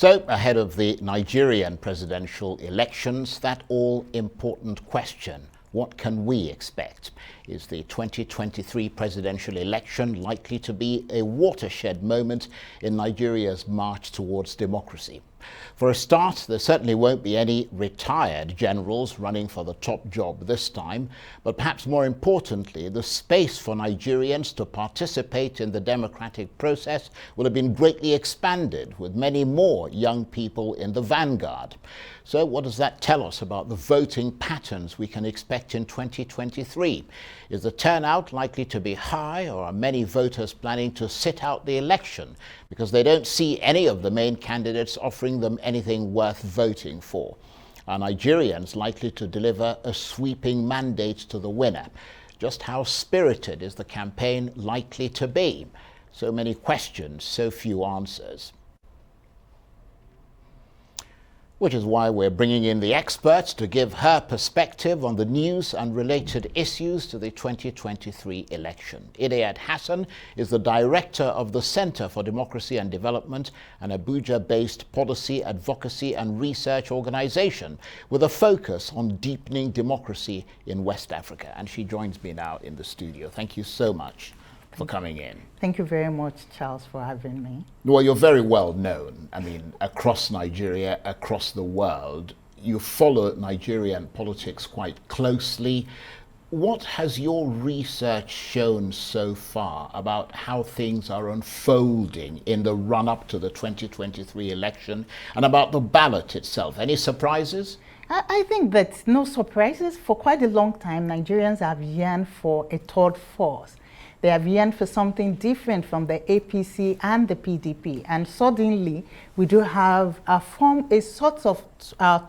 So, ahead of the Nigerian presidential elections, that all-important question: what can we expect? Is the 2023 presidential election likely to be a watershed moment in Nigeria's march towards democracy? For a start, there certainly won't be any retired generals running for the top job this time, but perhaps more importantly, the space for Nigerians to participate in the democratic process will have been greatly expanded, with many more young people in the vanguard. So what does that tell us about the voting patterns we can expect in 2023? Is the turnout likely to be high, or are many voters planning to sit out the election because they don't see any of the main candidates offering them anything worth voting for? Are Nigerians likely to deliver a sweeping mandate to the winner? Just how spirited is the campaign likely to be? So many questions, so few answers. Which is why we're bringing in the experts to give her perspective on the news and related issues to the 2023 election. Idayat Hassan is the director of the Center for Democracy and Development, an Abuja-based policy, advocacy and research organization with a focus on deepening democracy in West Africa. And she joins me now in the studio. Thank you so much for coming in. Thank you very much, Charles, for having me. Well, you're very well known. I mean, across Nigeria, across the world. You follow Nigerian politics quite closely. What has your research shown so far about how things are unfolding in the run-up to the 2023 election and about the ballot itself? Any surprises? I think that no surprises. For quite a long time, Nigerians have yearned for a third force. They have yearned for something different from the APC and the PDP. And suddenly, we do have a sort of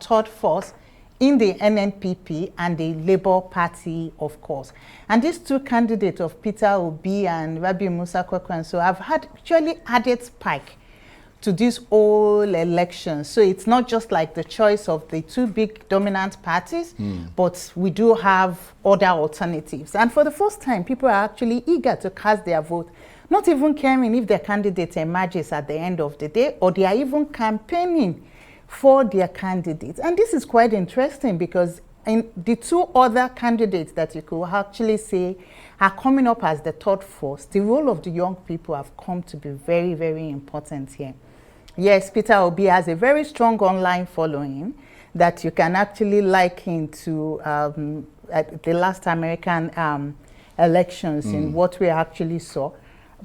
third force in the NNPP and the Labour Party, of course. And these two candidates of Peter Obi and Rabiu Kwankwaso have actually added spike to this whole election. So it's not just like the choice of the two big dominant parties, but we do have other alternatives. And for the first time, people are actually eager to cast their vote, not even caring if their candidate emerges at the end of the day, or they are even campaigning for their candidates. And this is quite interesting because in the two other candidates that you could actually say are coming up as the third force, the role of the young people have come to be very, very important here. Yes, Peter Obi has a very strong online following that you can actually liken to the last American elections in what we actually saw.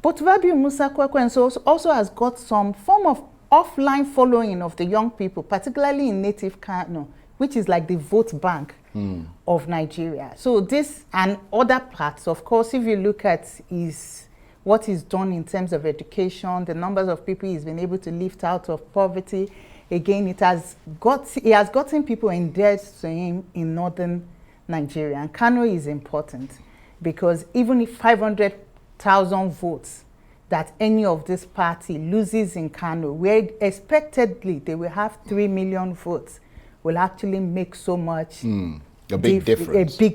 But Rabiu Kwankwaso also has got some form of offline following of the young people, particularly in native Kano, which is like the vote bank of Nigeria. So this and other parts, of course, if you look at what he's done in terms of education, the numbers of people he's been able to lift out of poverty. Again, he has gotten people endeared to him in northern Nigeria. And Kano is important because even if 500,000 votes that any of this party loses in Kano, where expectedly they will have 3 million votes, will actually make so much a big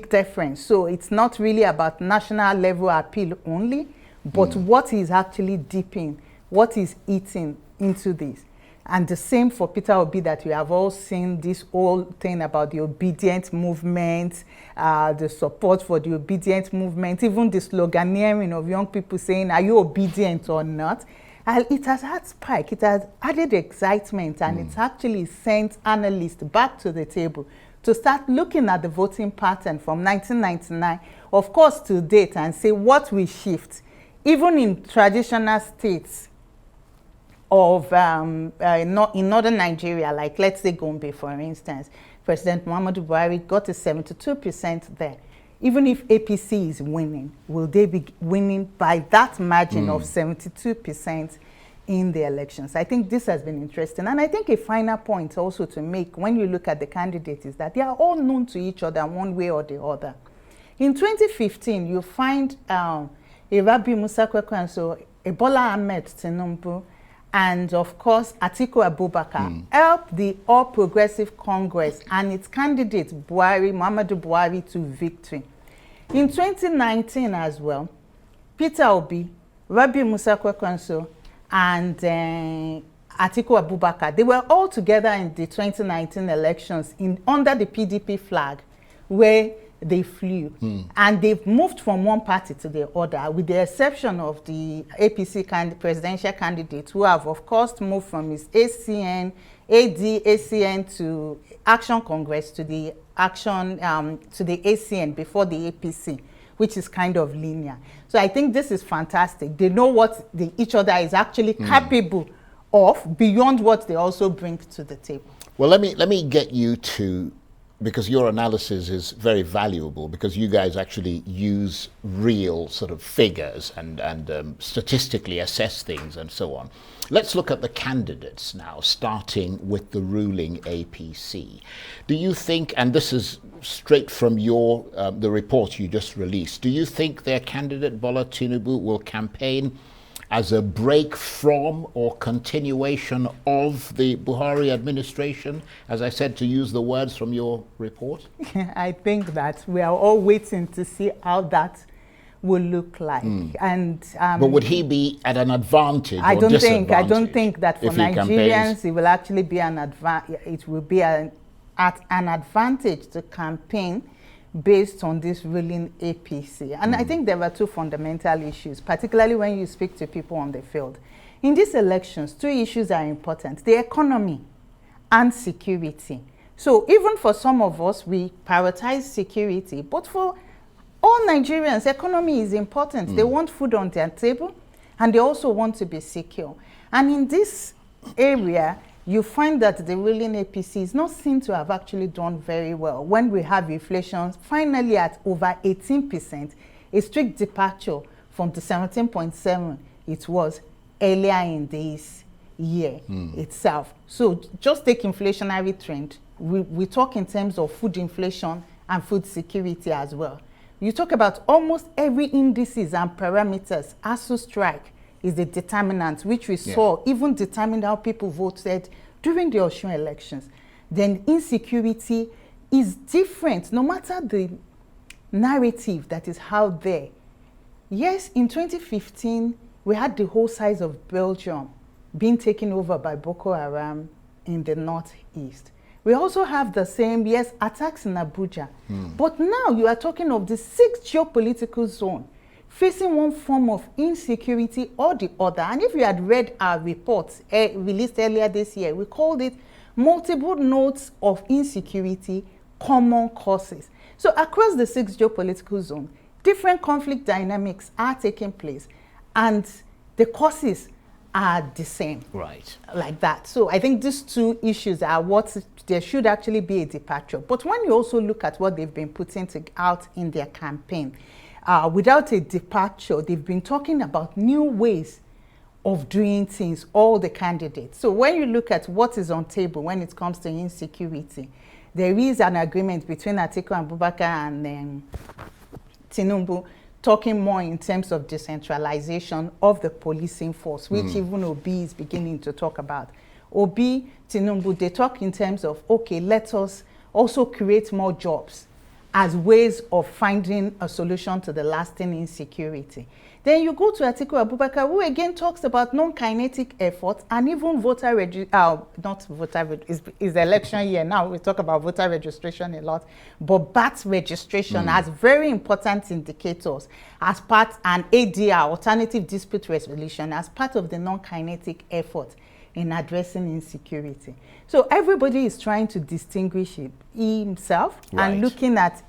difference. So it's not really about national level appeal only, but what is actually deepening, what is eating into this. And the same for Peter Obi, that we have all seen this whole thing about the obedient movement, the support for the obedient movement, even the sloganeering of young people saying, are you obedient or not? And it has had spike, it has added excitement, and it's actually sent analysts back to the table to start looking at the voting pattern from 1999, of course, to date, and say what will shift. Even in traditional states of in northern Nigeria, like let's say Gombe, for instance, President Muhammadu Buhari got to 72% there. Even if APC is winning, will they be winning by that margin of 72% in the elections? I think this has been interesting. And I think a final point also to make when you look at the candidates is that they are all known to each other one way or the other. In 2015, you find Rabiu Kwankwaso, Bola Ahmed Tinubu, and of course Atiku Abubakar helped the All Progressive Congress and its candidate Muhammadu Buhari to victory. In 2019 as well, Peter Obi, Rabiu Kwankwaso, and Atiku Abubakar, they were all together in the 2019 elections under the PDP flag, where they flew. And they've moved from one party to the other, with the exception of the APC presidential candidate, who have, of course, moved from his ACN to Action Congress to the ACN before the APC, which is kind of linear. So I think this is fantastic. They know what each other is actually capable of, beyond what they also bring to the table. Well, let me get you to, because your analysis is very valuable, because you guys actually use real sort of figures and statistically assess things and so on. Let's look at the candidates now, starting with the ruling APC. Do you think, and this is straight from your the report you just released, do you think their candidate Bola Tinubu will campaign as a break from or continuation of the Buhari administration, as I said, to use the words from your report? I think that we are all waiting to see how that will look like. And but would he be at an advantage I or don't disadvantage? think that for Nigerians it will actually be an it will be at an advantage to campaign based on this ruling APC. And I think there were two fundamental issues, particularly when you speak to people on the field. In these elections, two issues are important: the economy and security. So even for some of us, we prioritize security, but for all Nigerians, economy is important. They want food on their table, and they also want to be secure. And in this area, you find that the ruling APC is not seen to have actually done very well. When we have inflation finally at over 18%, a strict departure from the 17.7 it was earlier in this year itself. So just take inflationary trend. We talk in terms of food inflation and food security as well. You talk about almost every indices and parameters. ASU strike is the determinant, which we saw even determined how people voted during the Osun elections. Then insecurity is different, no matter the narrative that is out there. Yes, in 2015, we had the whole size of Belgium being taken over by Boko Haram in the northeast. We also have the same, attacks in Abuja. But now you are talking of the sixth geopolitical zone, facing one form of insecurity or the other. And if you had read our report released earlier this year, we called it multiple nodes of insecurity, common causes. So across the sixth geopolitical zone, different conflict dynamics are taking place, and the causes are the same. Right. Like that. So I think these two issues are what there should actually be a departure. But when you also look at what they've been putting out in their campaign, without a departure, they've been talking about new ways of doing things, all the candidates. So when you look at what is on table when it comes to insecurity, there is an agreement between Atiku Abubakar and Tinubu, talking more in terms of decentralization of the policing force, which even Obi is beginning to talk about. Obi, Tinubu, they talk in terms of, okay, let us also create more jobs as ways of finding a solution to the lasting insecurity. Then you go to Atiku Abubakar, who again talks about non-kinetic efforts and even voter is election year now, we talk about voter registration a lot, but bat registration as very important indicators as part, and ADR, alternative dispute resolution, as part of the non-kinetic effort in addressing insecurity. So everybody is trying to distinguish himself and looking at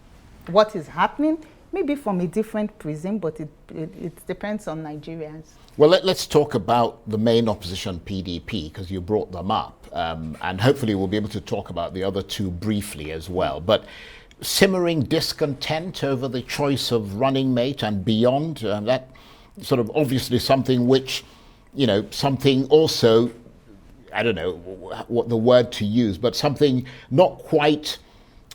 what is happening, maybe from a different prism, but it depends on Nigerians. Well, let's talk about the main opposition, PDP, because you brought them up. And hopefully we'll be able to talk about the other two briefly as well. But simmering discontent over the choice of running mate and beyond, that sort of obviously something which, you know, something also, I don't know what the word to use, but something not quite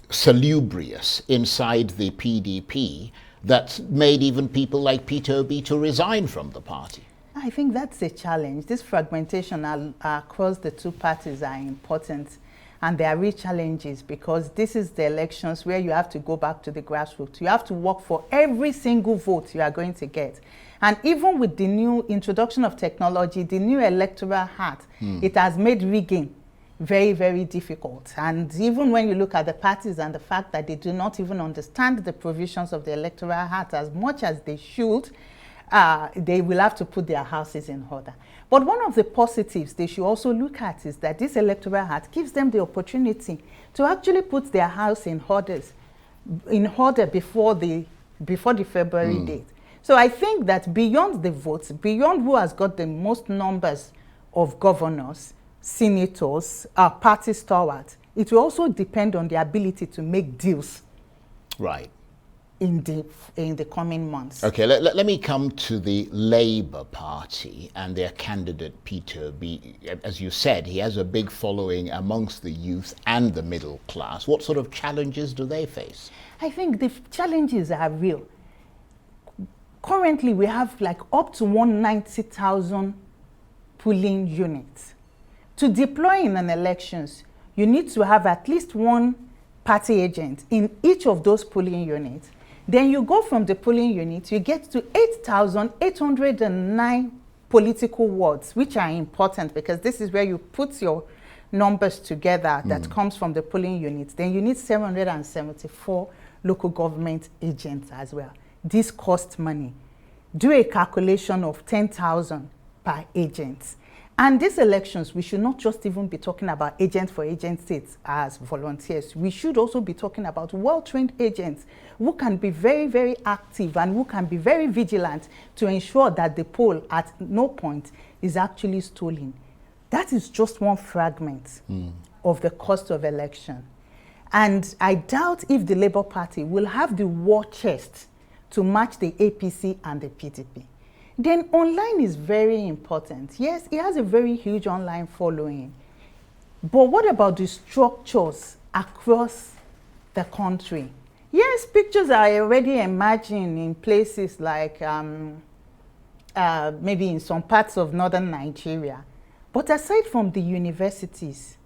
salubrious inside the PDP that made even people like Peter Obi to resign from the party. I think that's a challenge. This fragmentation across the two parties are important, and there are real challenges, because this is the elections where you have to go back to the grassroots. You have to work for every single vote you are going to get. And even with the new introduction of technology, the new electoral act, it has made rigging very, very difficult. And even when you look at the parties and the fact that they do not even understand the provisions of the electoral act as much as they should, they will have to put their houses in order. But one of the positives they should also look at is that this electoral act gives them the opportunity to actually put their house in order before the February date. So I think that beyond the votes, beyond who has got the most numbers of governors, senators, party stalwarts, it will also depend on the ability to make deals. Right. In the coming months. Okay, let me come to the Labour Party and their candidate Peter Obi. As you said, he has a big following amongst the youth and the middle class. What sort of challenges do they face? I think the challenges are real. Currently, we have like up to 190,000 polling units. To deploy in an elections, you need to have at least one party agent in each of those polling units. Then you go from the polling unit, you get to 8,809 political wards, which are important because this is where you put your numbers together that comes from the polling units. Then you need 774 local government agents as well. This costs money. Do a calculation of 10,000 per agent. And these elections, we should not just even be talking about agent for agent states as volunteers. We should also be talking about well-trained agents who can be very, very active and who can be very vigilant to ensure that the poll at no point is actually stolen. That is just one fragment of the cost of election. And I doubt if the Labour Party will have the war chest to match the APC and the PDP. Then online is very important. Yes, it has a very huge online following. But what about the structures across the country? Yes, pictures are already emerging in places like maybe in some parts of northern Nigeria. But aside from the universities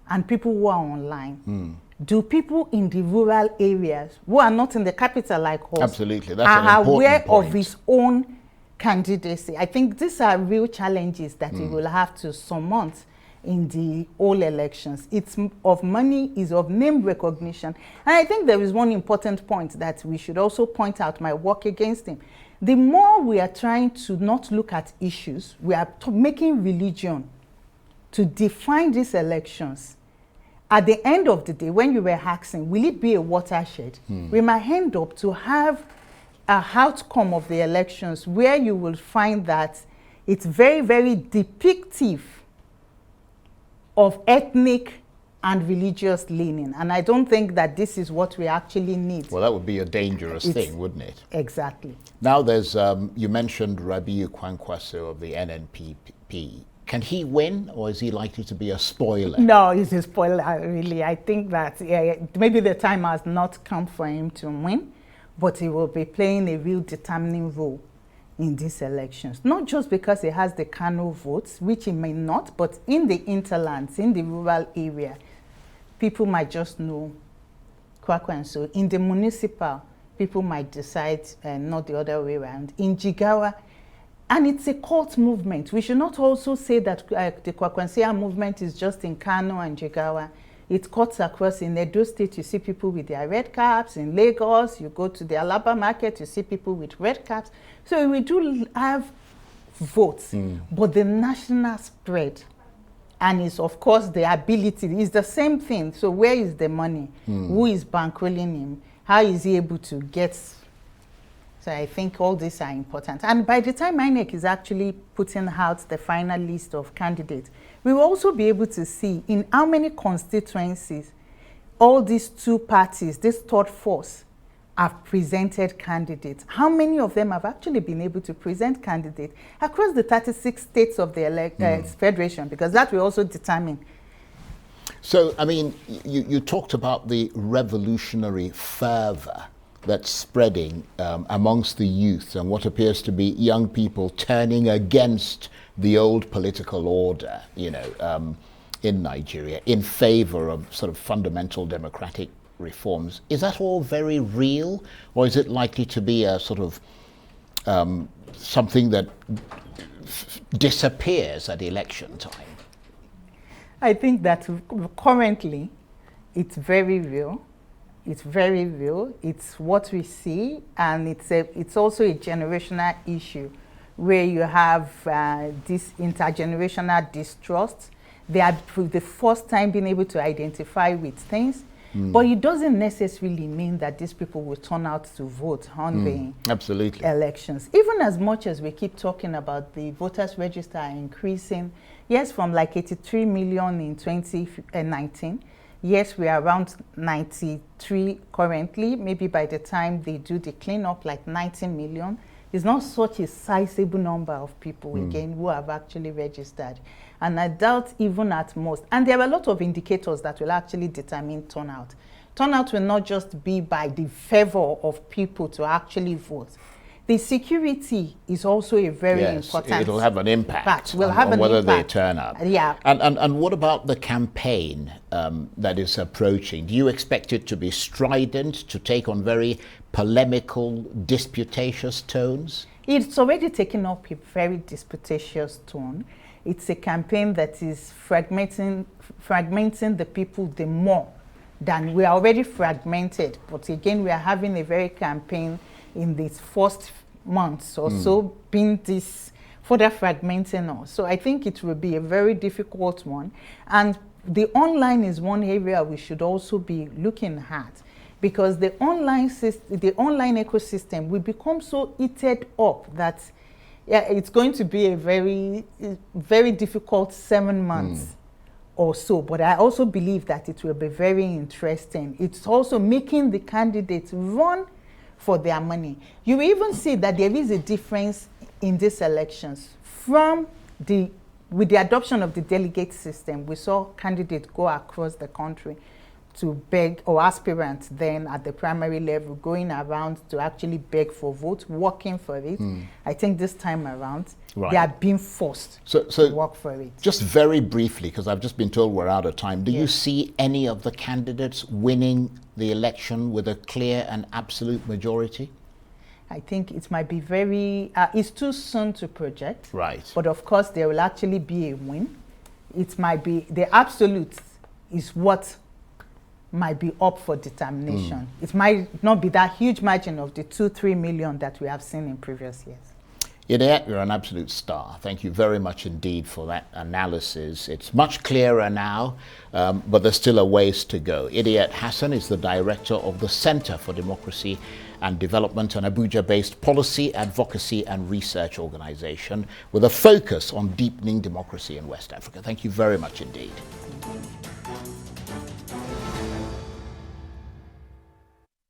and people who are online, do people in the rural areas who are not in the capital like us Absolutely, that's an are important aware point. of his own candidacy? I think these are real challenges that we will have to surmount in the whole elections. It's of money, is of name recognition. And I think there is one important point that we should also point out, my work against him. The more we are trying to not look at issues, we are making religion to define these elections. At the end of the day, when you were asking, will it be a watershed? We might end up to have a outcome of the elections where you will find that it's very, very depictive of ethnic and religious leaning. And I don't think that this is what we actually need. Well, that would be a dangerous thing, wouldn't it? Exactly. Now there's, you mentioned Rabiu Kwankwaso of the NNPP. Can he win, or is he likely to be a spoiler? No, he's a spoiler, really. I think that maybe the time has not come for him to win, but he will be playing a real determining role in these elections. Not just because he has the Kano votes, which he may not, but in the interlands, in the rural area, people might just know Kwankwaso. In the municipal, people might decide not the other way around. In Jigawa, and it's a cult movement. We should not also say that the Kwankwaso movement is just in Kano and Jigawa. It cuts across. In Edo State, you see people with their red caps. In Lagos, you go to the Alaba market, you see people with red caps. So we do have votes, but the national spread, and it's of course the ability, is the same thing. So where is the money? Who is bankrolling him? How is he able to get? So I think all these are important. And by the time INEC is actually putting out the final list of candidates, we will also be able to see in how many constituencies all these two parties, this third force, have presented candidates. How many of them have actually been able to present candidates across the 36 states of the federation, because that will also determine. So, I mean, you talked about the revolutionary fervor that's spreading amongst the youth and what appears to be young people turning against the old political order, you know, in Nigeria, in favor of sort of fundamental democratic reforms. Is that all very real, or is it likely to be a sort of something that disappears at election time? I think that currently it's very real. It's very real. It's what we see, and it's also a generational issue where you have this intergenerational distrust. They are for the first time being able to identify with things, but it doesn't necessarily mean that these people will turn out to vote on the Absolutely. elections. Even as much as we keep talking about the voters register increasing, yes, from like 83 million in 2019, yes, we are around 93 currently. Maybe by the time they do the cleanup, like 90 million. It's not such a sizable number of people, again, who have actually registered. And I doubt even at most. And there are a lot of indicators that will actually determine turnout. Turnout will not just be by the favor of people to actually vote. The security is also a very important. It'll have an impact on whether they turn up. Yeah. And what about the campaign that is approaching? Do you expect it to be strident, to take on very polemical, disputatious tones? It's already taken up a very disputatious tone. It's a campaign that is fragmenting the people the more than we are already fragmented. But again, we are having a very campaign in these first months or so, being this further fragmenting us. So I think it will be a very difficult one. And the online is one area we should also be looking at, because the online ecosystem will become so heated up that it's going to be a very, very difficult 7 months or so. But I also believe that it will be very interesting. It's also making the candidates run for their money. You will even see that there is a difference in these elections. With the adoption of the delegate system, we saw candidates go across the country to beg, or aspirants then at the primary level, going around to actually beg for votes, working for it. I think this time around, they are being forced to work for it. Just very briefly, because I've just been told we're out of time, do you see any of the candidates winning the election with a clear and absolute majority? I think it might be it's too soon to project. Right. But of course, there will actually be a win. It might be, the absolute is what might be up for determination. It might not be that huge margin of the 2-3 million that we have seen in previous years. Idayat, you're an absolute star. Thank you very much indeed for that analysis. It's much clearer now, but there's still a ways to go. Idayat Hassan is the director of the Center for Democracy and Development, an Abuja-based policy, advocacy and research organization with a focus on deepening democracy in West Africa. Thank you very much indeed.